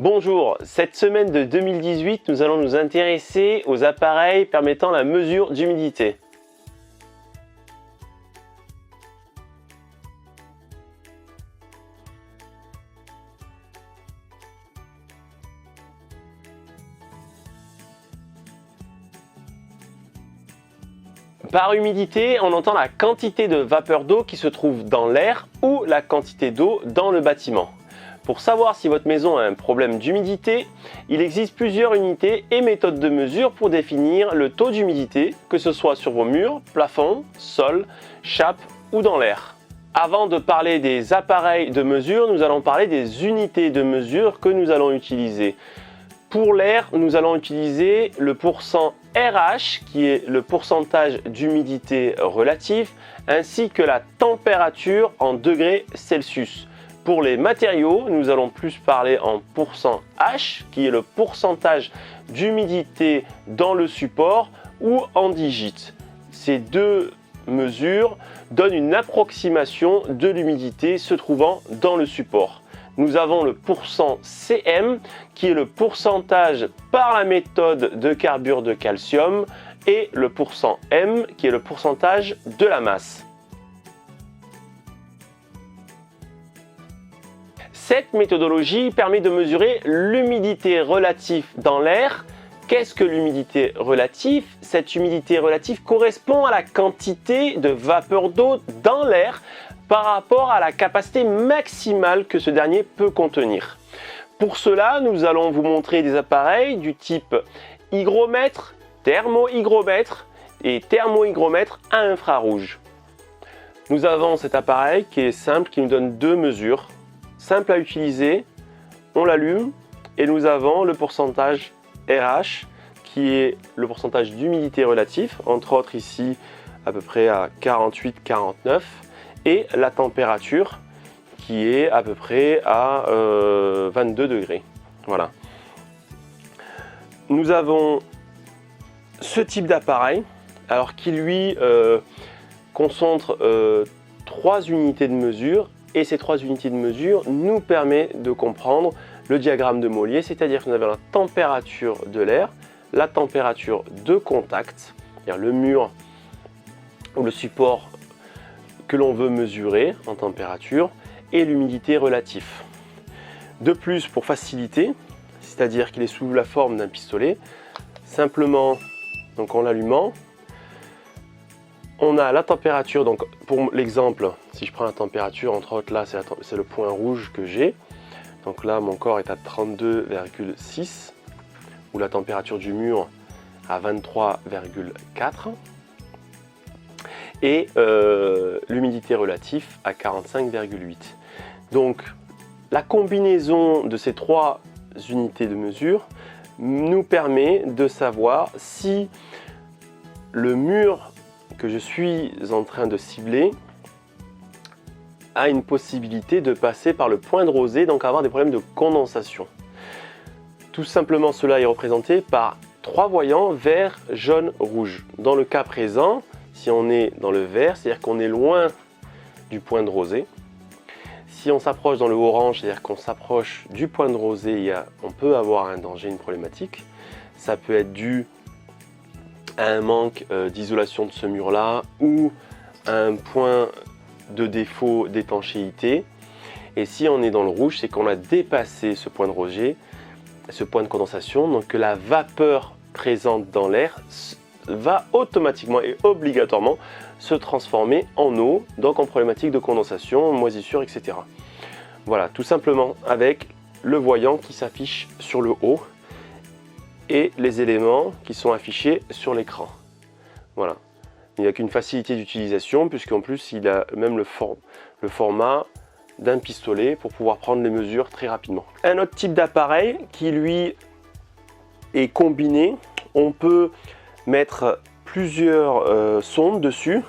Bonjour, cette semaine de 2018, nous allons nous intéresser aux appareils permettant la mesure d'humidité. Par humidité, on entend la quantité de vapeur d'eau qui se trouve dans l'air ou la quantité d'eau dans le bâtiment. Pour savoir si votre maison a un problème d'humidité, il existe plusieurs unités et méthodes de mesure pour définir le taux d'humidité, que ce soit sur vos murs, plafonds, sols, chapes ou dans l'air. Avant de parler des appareils de mesure, nous allons parler des unités de mesure que nous allons utiliser. Pour l'air, nous allons utiliser le pourcent RH, qui est le pourcentage d'humidité relatif, ainsi que la température en degrés Celsius. Pour les matériaux, nous allons plus parler en pourcent H, qui est le pourcentage d'humidité dans le support, ou en digits. Ces deux mesures donnent une approximation de l'humidité se trouvant dans le support. Nous avons le pourcent CM, qui est le pourcentage par la méthode de carbure de calcium, et le pourcent M, qui est le pourcentage de la masse. Cette méthodologie permet de mesurer l'humidité relative dans l'air. Qu'est-ce que l'humidité relative? Cette humidité relative correspond à la quantité de vapeur d'eau dans l'air par rapport à la capacité maximale que ce dernier peut contenir. Pour cela, nous allons vous montrer des appareils du type hygromètre, thermohygromètre et thermohygromètre à infrarouge. Nous avons cet appareil qui est simple, qui nous donne deux mesures. Simple à utiliser, on l'allume et nous avons le pourcentage RH qui est le pourcentage d'humidité relatif, entre autres ici à peu près à 48-49, et la température qui est à peu près à 22 degrés. Voilà. Nous avons ce type d'appareil, alors qui lui concentre 3 unités de mesure. Et ces 3 unités de mesure nous permettent de comprendre le diagramme de Mollier, c'est-à-dire que nous avons la température de l'air, la température de contact, c'est-à-dire le mur ou le support que l'on veut mesurer en température, et l'humidité relative. De plus, pour faciliter, c'est-à-dire qu'il est sous la forme d'un pistolet, simplement, donc en l'allumant, on a la température, donc pour l'exemple, si je prends la température, entre autres là, c'est le point rouge que j'ai. Donc là, mon corps est à 32,6, ou la température du mur à 23,4. Et l'humidité relative à 45,8. Donc la combinaison de ces 3 unités de mesure nous permet de savoir si le mur que je suis en train de cibler a une possibilité de passer par le point de rosée, donc avoir des problèmes de condensation. Tout simplement, cela est représenté par 3 voyants vert, jaune, rouge. Dans le cas présent, si on est dans le vert, c'est-à-dire qu'on est loin du point de rosée. Si on s'approche dans le orange, c'est-à-dire qu'on s'approche du point de rosée, on peut avoir un danger, une problématique. Ça peut être dû à un manque d'isolation de ce mur-là ou à un point de défaut d'étanchéité. Et si on est dans le rouge, c'est qu'on a dépassé ce point de rosée, ce point de condensation, donc que la vapeur présente dans l'air va automatiquement et obligatoirement se transformer en eau, donc en problématique de condensation, moisissure, etc. Voilà, tout simplement avec le voyant qui s'affiche sur le haut et les éléments qui sont affichés sur l'écran. Voilà. Il n'y a qu'une facilité d'utilisation puisqu'en plus il a même le format d'un pistolet pour pouvoir prendre les mesures très rapidement. Un autre type d'appareil qui lui est combiné, on peut mettre plusieurs sondes dessus,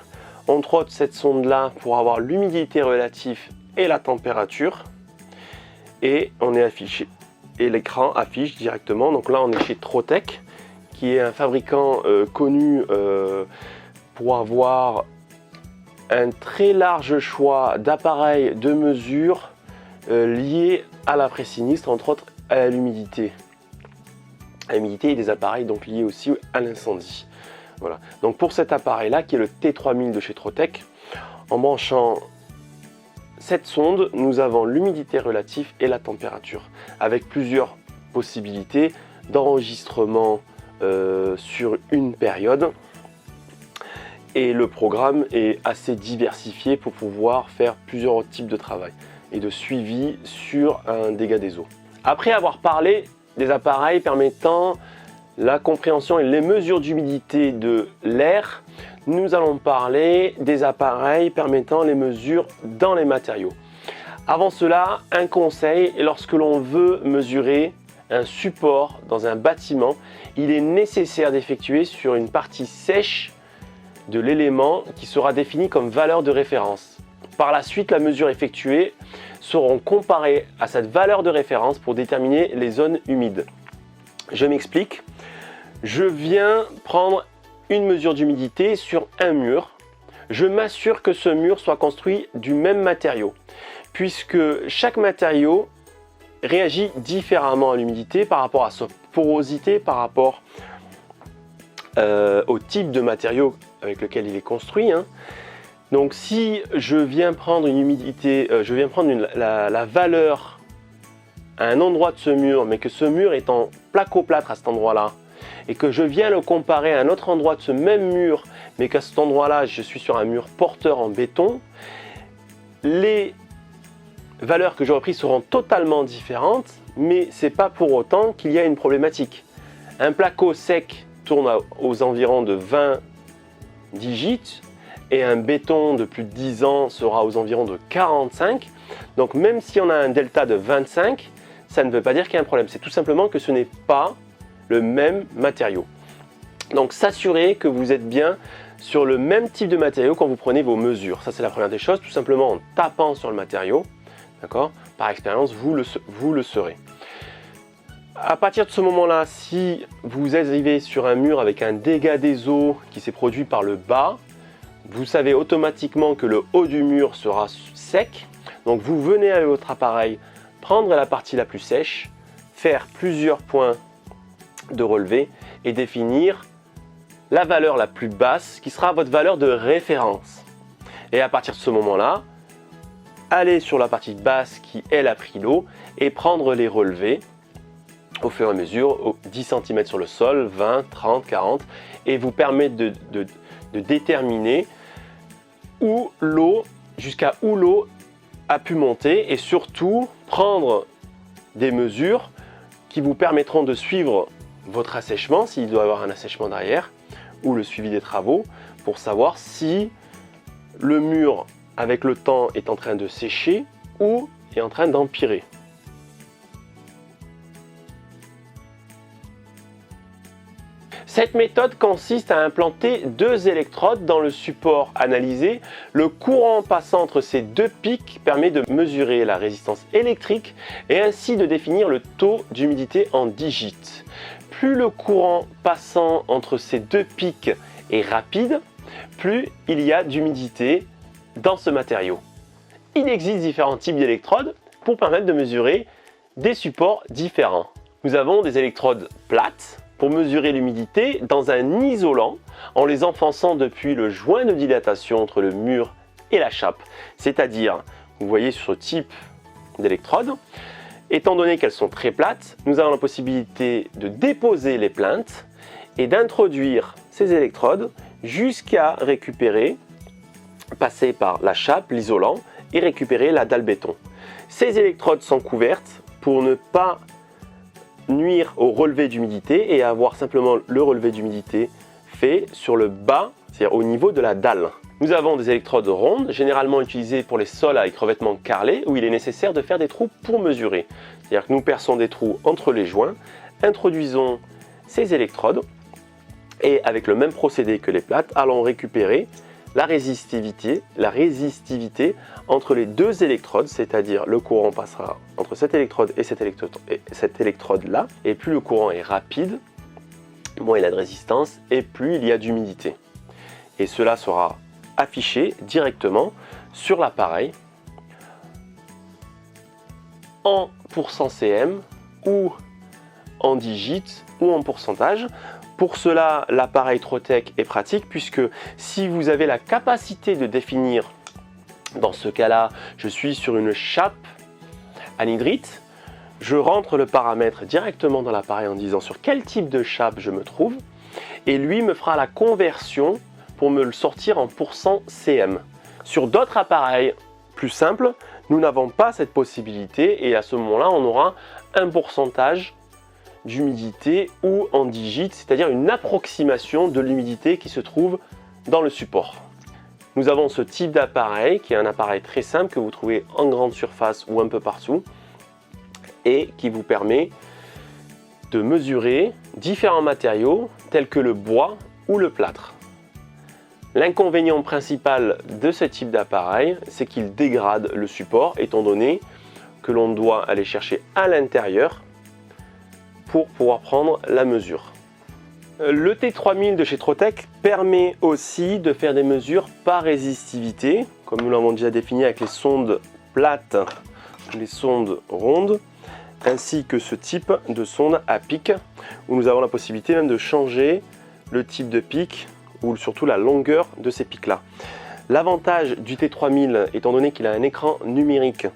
entre autres cette sonde là pour avoir l'humidité relative et la température, et on est affiché. Et l'écran affiche directement. Donc là, on est chez Trotec, qui est un fabricant connu pour avoir un très large choix d'appareils de mesure liés à l'après-sinistre, entre autres à l'humidité. À l'humidité et des appareils donc liés aussi à l'incendie. Voilà. Donc pour cet appareil-là, qui est le T3000 de chez Trotec, en branchant cette sonde, nous avons l'humidité relative et la température, avec plusieurs possibilités d'enregistrement sur une période. Et le programme est assez diversifié pour pouvoir faire plusieurs types de travail et de suivi sur un dégât des eaux. Après avoir parlé des appareils permettant la compréhension et les mesures d'humidité de l'air, nous allons parler des appareils permettant les mesures dans les matériaux. Avant cela, un conseil, lorsque l'on veut mesurer un support dans un bâtiment, il est nécessaire d'effectuer sur une partie sèche de l'élément qui sera définie comme valeur de référence. Par la suite, la mesure effectuée seront comparées à cette valeur de référence pour déterminer les zones humides. Je m'explique. Je viens prendre une mesure d'humidité sur un mur. Je m'assure que ce mur soit construit du même matériau, puisque chaque matériau réagit différemment à l'humidité par rapport à sa porosité, par rapport au type de matériau avec lequel il est construit. Donc si je viens prendre une humidité, la valeur à un endroit de ce mur, mais que ce mur est en placo-plâtre à cet endroit-là, et que je viens le comparer à un autre endroit de ce même mur, mais qu'à cet endroit-là, je suis sur un mur porteur en béton, les valeurs que j'aurai prises seront totalement différentes, mais ce n'est pas pour autant qu'il y a une problématique. Un placo sec tourne aux environs de 20 digits, et un béton de plus de 10 ans sera aux environs de 45. Donc même si on a un delta de 25, ça ne veut pas dire qu'il y a un problème. C'est tout simplement que ce n'est pas le même matériau. Donc s'assurer que vous êtes bien sur le même type de matériau quand vous prenez vos mesures. Ça c'est la première des choses, tout simplement en tapant sur le matériau. D'accord ? Par expérience, vous le saurez. À partir de ce moment-là, si vous arrivez sur un mur avec un dégât des eaux qui s'est produit par le bas, vous savez automatiquement que le haut du mur sera sec. Donc vous venez avec votre appareil, prendre la partie la plus sèche, faire plusieurs points de relevé et définir la valeur la plus basse qui sera votre valeur de référence. Et à partir de ce moment-là, aller sur la partie basse qui elle a pris l'eau et prendre les relevés au fur et à mesure, 10 cm sur le sol, 20, 30, 40, et vous permettre de déterminer jusqu'à où l'eau a pu monter, et surtout prendre des mesures qui vous permettront de suivre votre assèchement, s'il doit y avoir un assèchement derrière, ou le suivi des travaux, pour savoir si le mur avec le temps est en train de sécher ou est en train d'empirer. Cette méthode consiste à implanter 2 électrodes dans le support analysé. Le courant passant entre ces 2 pics permet de mesurer la résistance électrique et ainsi de définir le taux d'humidité en digits. Plus le courant passant entre ces 2 pics est rapide, plus il y a d'humidité dans ce matériau. Il existe différents types d'électrodes pour permettre de mesurer des supports différents. Nous avons des électrodes plates pour mesurer l'humidité dans un isolant en les enfonçant depuis le joint de dilatation entre le mur et la chape. C'est-à-dire, vous voyez sur ce type d'électrode, étant donné qu'elles sont très plates, nous avons la possibilité de déposer les plinthes et d'introduire ces électrodes jusqu'à récupérer, passer par la chape, l'isolant, et récupérer la dalle béton. Ces électrodes sont couvertes pour ne pas nuire au relevé d'humidité et avoir simplement le relevé d'humidité fait sur le bas, c'est-à-dire au niveau de la dalle. Nous avons des électrodes rondes, généralement utilisées pour les sols avec revêtement carrelé, où il est nécessaire de faire des trous pour mesurer. C'est-à-dire que nous perçons des trous entre les joints, introduisons ces électrodes et avec le même procédé que les plates, allons récupérer la résistivité entre les 2 électrodes, c'est-à-dire le courant passera entre cette électrode et cette électrode-là, et plus le courant est rapide, moins il a de résistance et plus il y a d'humidité. Et cela sera affiché directement sur l'appareil en % cm ou en digits ou en pourcentage. Pour cela, l'appareil Trotec est pratique puisque si vous avez la capacité de définir, dans ce cas-là, je suis sur une chape anhydrite, je rentre le paramètre directement dans l'appareil en disant sur quel type de chape je me trouve et lui me fera la conversion pour me le sortir en %cm. Sur d'autres appareils plus simples, nous n'avons pas cette possibilité et à ce moment-là, on aura un pourcentage d'humidité ou en digits, c'est-à-dire une approximation de l'humidité qui se trouve dans le support. Nous avons ce type d'appareil qui est un appareil très simple que vous trouvez en grande surface ou un peu partout et qui vous permet de mesurer différents matériaux tels que le bois ou le plâtre. L'inconvénient principal de ce type d'appareil, c'est qu'il dégrade le support étant donné que l'on doit aller chercher à l'intérieur pour pouvoir prendre la mesure. Le T3000 de chez Trotec permet aussi de faire des mesures par résistivité, comme nous l'avons déjà défini avec les sondes plates, les sondes rondes, ainsi que ce type de sonde à pic, où nous avons la possibilité même de changer le type de pic ou surtout la longueur de ces pics-là. L'avantage du T3000, étant donné qu'il a un écran numérique,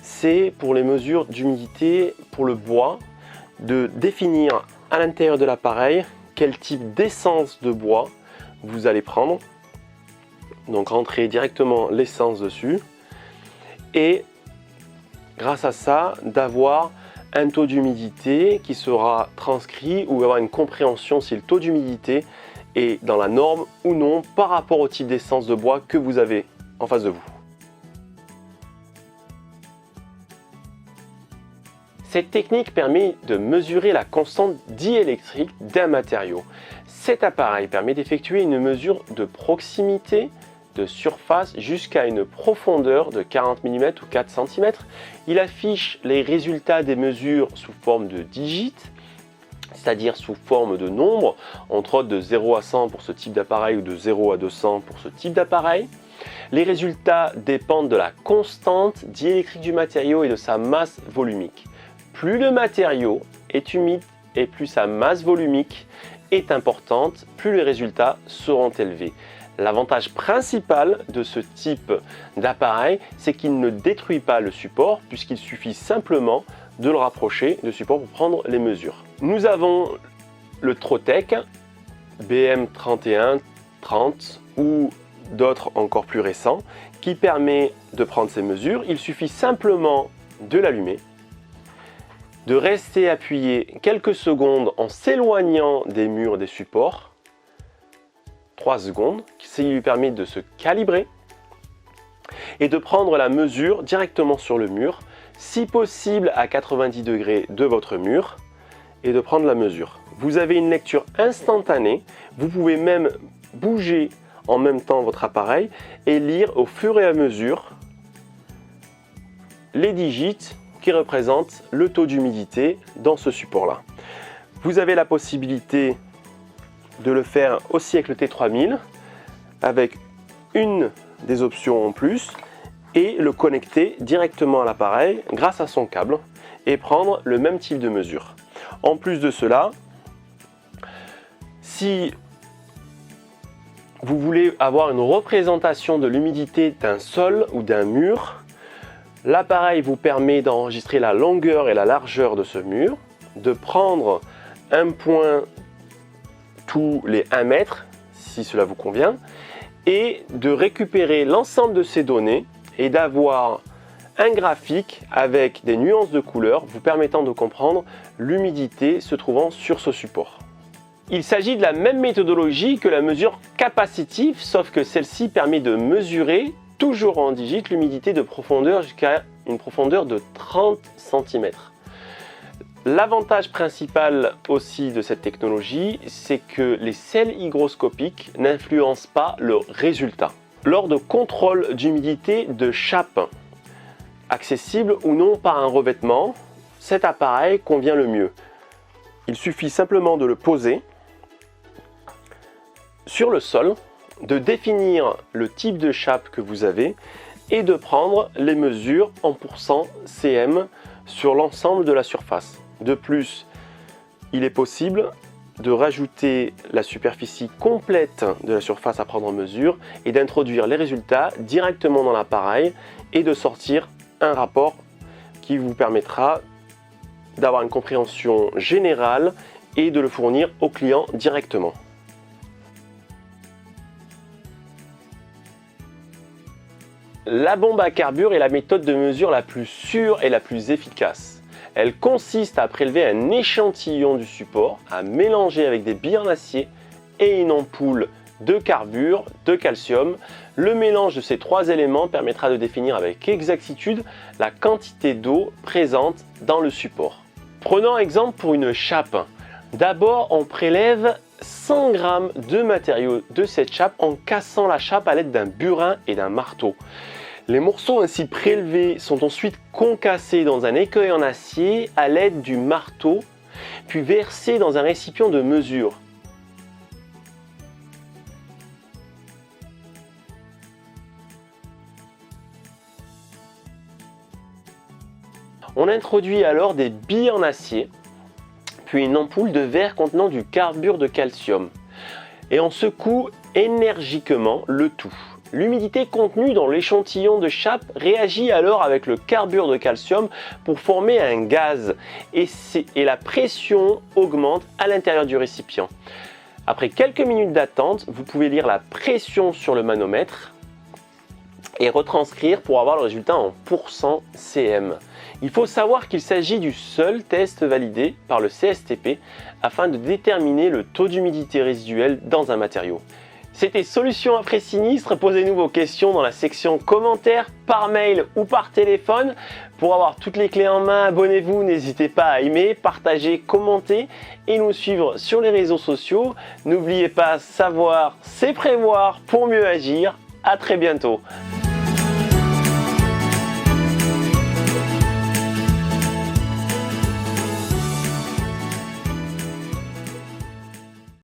c'est pour les mesures d'humidité pour le bois, de définir à l'intérieur de l'appareil quel type d'essence de bois vous allez prendre. Donc rentrer directement l'essence dessus et grâce à ça d'avoir un taux d'humidité qui sera transcrit ou avoir une compréhension si le taux d'humidité est dans la norme ou non par rapport au type d'essence de bois que vous avez en face de vous. Cette technique permet de mesurer la constante diélectrique d'un matériau. Cet appareil permet d'effectuer une mesure de proximité de surface jusqu'à une profondeur de 40 mm ou 4 cm. Il affiche les résultats des mesures sous forme de digits, c'est-à-dire sous forme de nombres, entre autres de 0 à 100 pour ce type d'appareil ou de 0 à 200 pour ce type d'appareil. Les résultats dépendent de la constante diélectrique du matériau et de sa masse volumique. Plus le matériau est humide et plus sa masse volumique est importante, plus les résultats seront élevés. L'avantage principal de ce type d'appareil, c'est qu'il ne détruit pas le support puisqu'il suffit simplement de le rapprocher du support pour prendre les mesures. Nous avons le Trotec BM3130 ou d'autres encore plus récents qui permet de prendre ces mesures. Il suffit simplement de l'allumer, de rester appuyé quelques secondes en s'éloignant des murs des supports, 3 secondes, qui lui permet de se calibrer et de prendre la mesure directement sur le mur, si possible à 90 degrés de votre mur, et de prendre la mesure. Vous avez une lecture instantanée, vous pouvez même bouger en même temps votre appareil et lire au fur et à mesure les digits qui représente le taux d'humidité dans ce support-là. Vous avez la possibilité de le faire aussi avec le T3000 avec une des options en plus et le connecter directement à l'appareil grâce à son câble et prendre le même type de mesure. En plus de cela, si vous voulez avoir une représentation de l'humidité d'un sol ou d'un mur, l'appareil vous permet d'enregistrer la longueur et la largeur de ce mur, de prendre un point tous les 1 mètre, si cela vous convient, et de récupérer l'ensemble de ces données et d'avoir un graphique avec des nuances de couleurs vous permettant de comprendre l'humidité se trouvant sur ce support. Il s'agit de la même méthodologie que la mesure capacitive, sauf que celle-ci permet de mesurer toujours en digits l'humidité de profondeur jusqu'à une profondeur de 30 cm. L'avantage principal aussi de cette technologie, c'est que les sels hygroscopiques n'influencent pas le résultat. Lors de contrôle d'humidité de chape, accessible ou non par un revêtement, cet appareil convient le mieux. Il suffit simplement de le poser sur le sol, de définir le type de chape que vous avez et de prendre les mesures en %cm sur l'ensemble de la surface. De plus, il est possible de rajouter la superficie complète de la surface à prendre en mesure et d'introduire les résultats directement dans l'appareil et de sortir un rapport qui vous permettra d'avoir une compréhension générale et de le fournir au client directement. La bombe à carbure est la méthode de mesure la plus sûre et la plus efficace. Elle consiste à prélever un échantillon du support, à mélanger avec des billes en acier et une ampoule de carbure, de calcium. Le mélange de ces trois éléments permettra de définir avec exactitude la quantité d'eau présente dans le support. Prenons exemple pour une chape. D'abord, on prélève 100 g de matériau de cette chape en cassant la chape à l'aide d'un burin et d'un marteau. Les morceaux ainsi prélevés sont ensuite concassés dans un écueil en acier à l'aide du marteau, puis versés dans un récipient de mesure. On introduit alors des billes en acier, puis une ampoule de verre contenant du carbure de calcium, et on secoue énergiquement le tout. L'humidité contenue dans l'échantillon de chape réagit alors avec le carbure de calcium pour former un gaz et la pression augmente à l'intérieur du récipient. Après quelques minutes d'attente, vous pouvez lire la pression sur le manomètre et retranscrire pour avoir le résultat en %cm. Il faut savoir qu'il s'agit du seul test validé par le CSTP afin de déterminer le taux d'humidité résiduel dans un matériau. C'était Solutions après sinistre. Posez-nous vos questions dans la section commentaires, par mail ou par téléphone. Pour avoir toutes les clés en main, abonnez-vous, n'hésitez pas à aimer, partager, commenter et nous suivre sur les réseaux sociaux. N'oubliez pas, savoir, c'est prévoir pour mieux agir. À très bientôt.